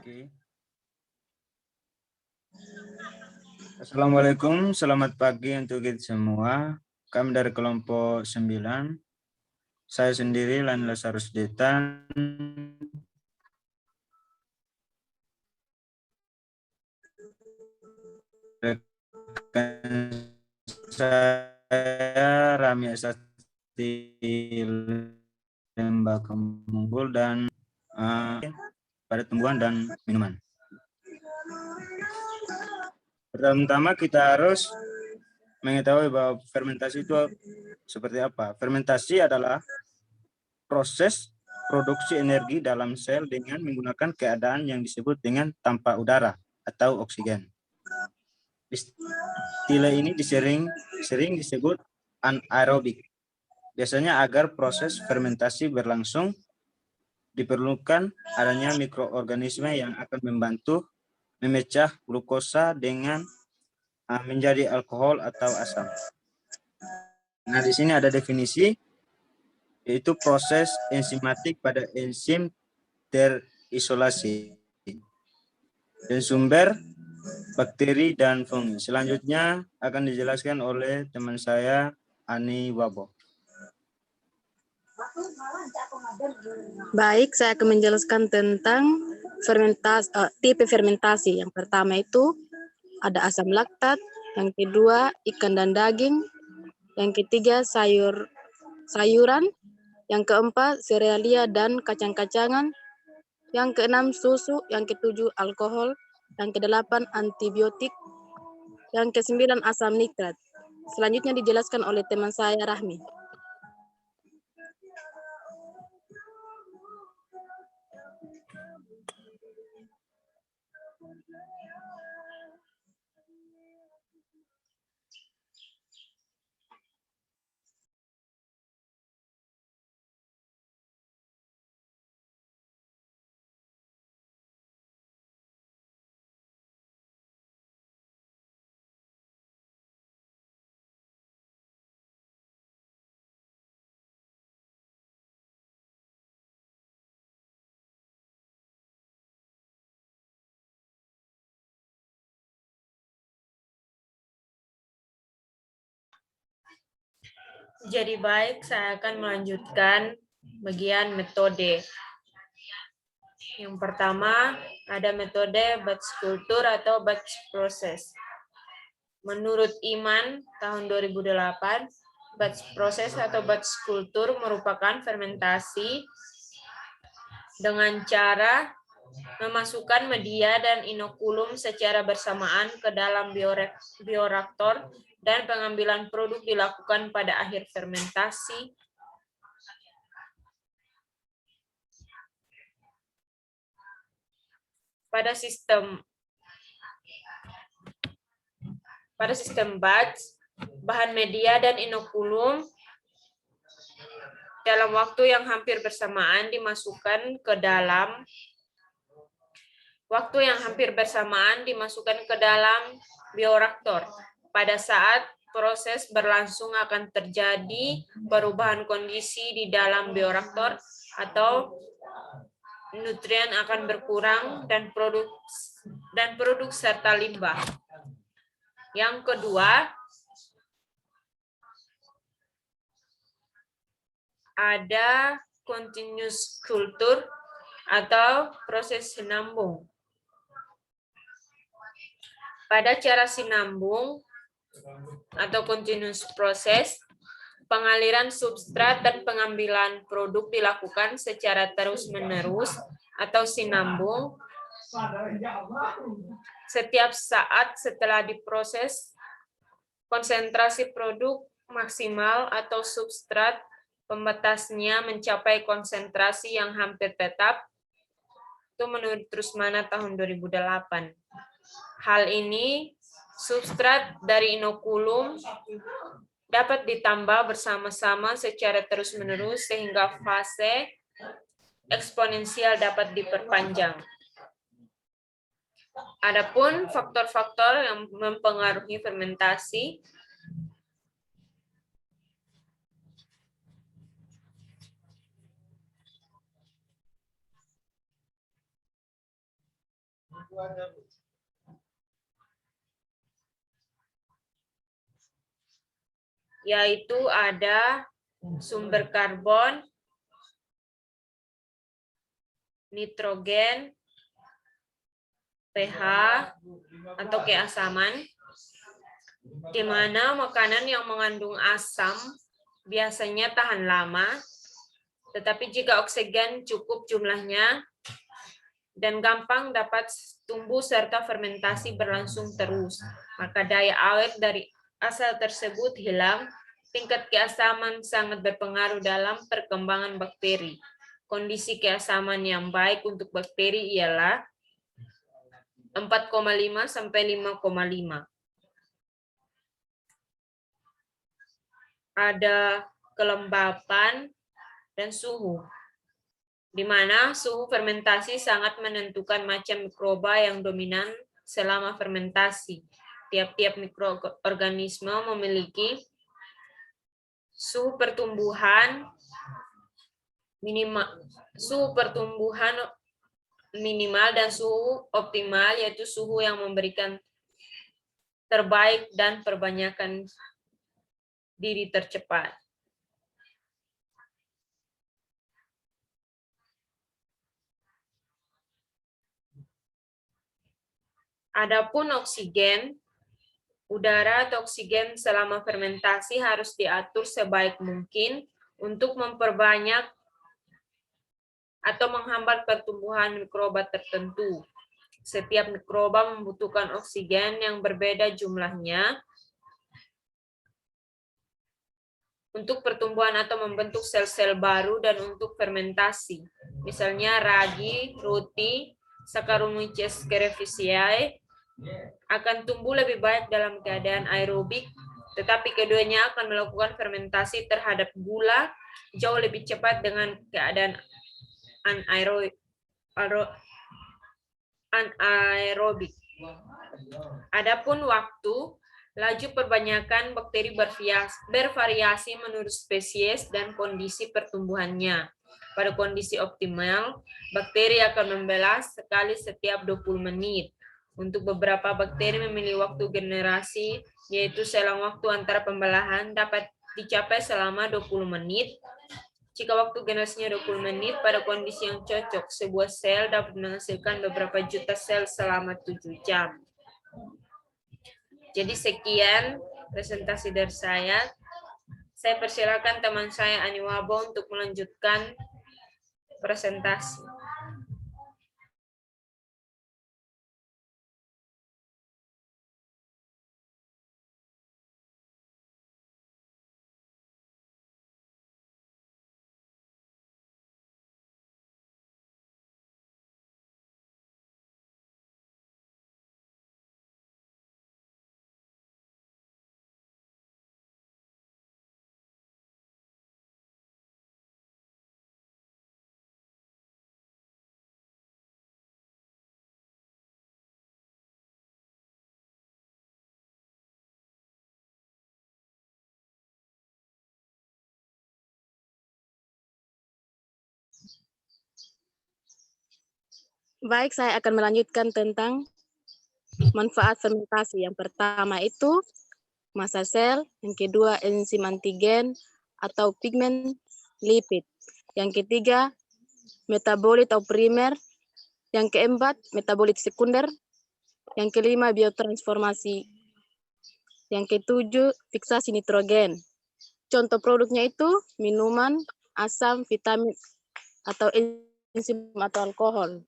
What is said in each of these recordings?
Oke. Assalamualaikum, selamat pagi untuk kita semua. Kami dari kelompok 9. Saya sendiri Lan Lazarus Detan. Rekan saya Rami Asasti Lembaga Munggul dan pada tumbuhan dan minuman. Pertama kita harus mengetahui bahwa fermentasi itu seperti apa. Fermentasi adalah proses produksi energi dalam sel dengan menggunakan keadaan yang disebut dengan tanpa udara atau oksigen. Istilah ini sering disebut anaerobik. Biasanya agar proses fermentasi berlangsung diperlukan adanya mikroorganisme yang akan membantu memecah glukosa dengan menjadi alkohol atau asam. Nah, di sini ada definisi, yaitu proses enzimatik pada enzim terisolasi dan sumber bakteri dan fungi. Selanjutnya akan dijelaskan oleh teman saya Ani Wabo. Baik, saya akan menjelaskan tentang tipe fermentasi. Yang pertama itu ada asam laktat, yang kedua ikan dan daging, yang ketiga sayuran, yang keempat serealia dan kacang-kacangan, yang keenam susu, yang ketujuh alkohol, yang kedelapan antibiotik, yang kesembilan asam nitrat. Selanjutnya dijelaskan oleh teman saya Rahmi. Jadi baik, saya akan melanjutkan bagian metode. Yang pertama, ada metode batch culture atau batch process. Menurut Iman, tahun 2008, batch process atau batch culture merupakan fermentasi dengan cara memasukkan media dan inokulum secara bersamaan ke dalam bioreaktor dan pengambilan produk dilakukan pada akhir fermentasi. Pada sistem batch, bahan media dan inokulum dalam waktu yang hampir bersamaan dimasukkan ke dalam bioreaktor. Pada saat proses berlangsung akan terjadi perubahan kondisi di dalam bioreaktor atau nutrien akan berkurang dan produk serta limbah. Yang kedua, ada continuous culture atau proses sinambung. Pada cara sinambung atau continuous process, pengaliran substrat dan pengambilan produk dilakukan secara terus-menerus atau sinambung. Setiap saat setelah diproses, konsentrasi produk maksimal atau substrat pembatasnya mencapai konsentrasi yang hampir tetap. Itu menurut Rusmana tahun 2008. Hal ini, substrat dari inokulum dapat ditambah bersama-sama secara terus-menerus sehingga fase eksponensial dapat diperpanjang. Adapun faktor-faktor yang mempengaruhi fermentasi, Yaitu ada sumber karbon, nitrogen, pH, atau keasaman, di mana makanan yang mengandung asam biasanya tahan lama, tetapi jika oksigen cukup jumlahnya dan gampang dapat tumbuh serta fermentasi berlangsung terus, maka daya awet dari asal tersebut hilang. Tingkat keasaman sangat berpengaruh dalam perkembangan bakteri. Kondisi keasaman yang baik untuk bakteri ialah 4,5 sampai 5,5. Ada kelembapan dan suhu, di mana suhu fermentasi sangat menentukan macam mikroba yang dominan selama fermentasi. Tiap-tiap mikroorganisme memiliki suhu pertumbuhan minimal dan suhu optimal, yaitu suhu yang memberikan terbaik dan perbanyakan diri tercepat. Adapun oksigen, udara atau oksigen selama fermentasi harus diatur sebaik mungkin untuk memperbanyak atau menghambat pertumbuhan mikroba tertentu. Setiap mikroba membutuhkan oksigen yang berbeda jumlahnya untuk pertumbuhan atau membentuk sel-sel baru dan untuk fermentasi. Misalnya ragi, roti, Saccharomyces cerevisiae akan tumbuh lebih baik dalam keadaan aerobik, tetapi keduanya akan melakukan fermentasi terhadap gula jauh lebih cepat dengan keadaan anaerobik. Adapun waktu, laju perbanyakan bakteri bervariasi menurut spesies dan kondisi pertumbuhannya. Pada kondisi optimal, bakteri akan membelah sekali setiap 20 menit. Untuk beberapa bakteri memilih waktu generasi, yaitu selang waktu antara pembelahan dapat dicapai selama 20 menit. Jika waktu generasinya 20 menit, pada kondisi yang cocok, sebuah sel dapat menghasilkan beberapa juta sel selama 7 jam. Jadi sekian presentasi dari saya. Saya persilakan teman saya Ani Wabo untuk melanjutkan presentasi. Baik, saya akan melanjutkan tentang manfaat fermentasi. Yang pertama itu massa sel, yang kedua enzim antigen atau pigmen lipid. Yang ketiga metabolit atau primer, yang keempat metabolit sekunder, yang kelima biotransformasi, yang ketujuh fiksasi nitrogen. Contoh produknya itu minuman, asam, vitamin, atau enzim atau alkohol.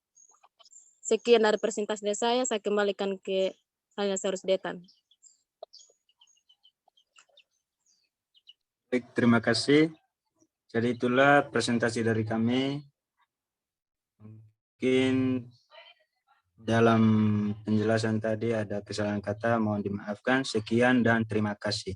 Sekian dari presentasi dari saya kembalikan ke Saurus Detan. Baik, terima kasih. Jadi itulah presentasi dari kami. Mungkin dalam penjelasan tadi ada kesalahan kata, mohon dimaafkan. Sekian dan terima kasih.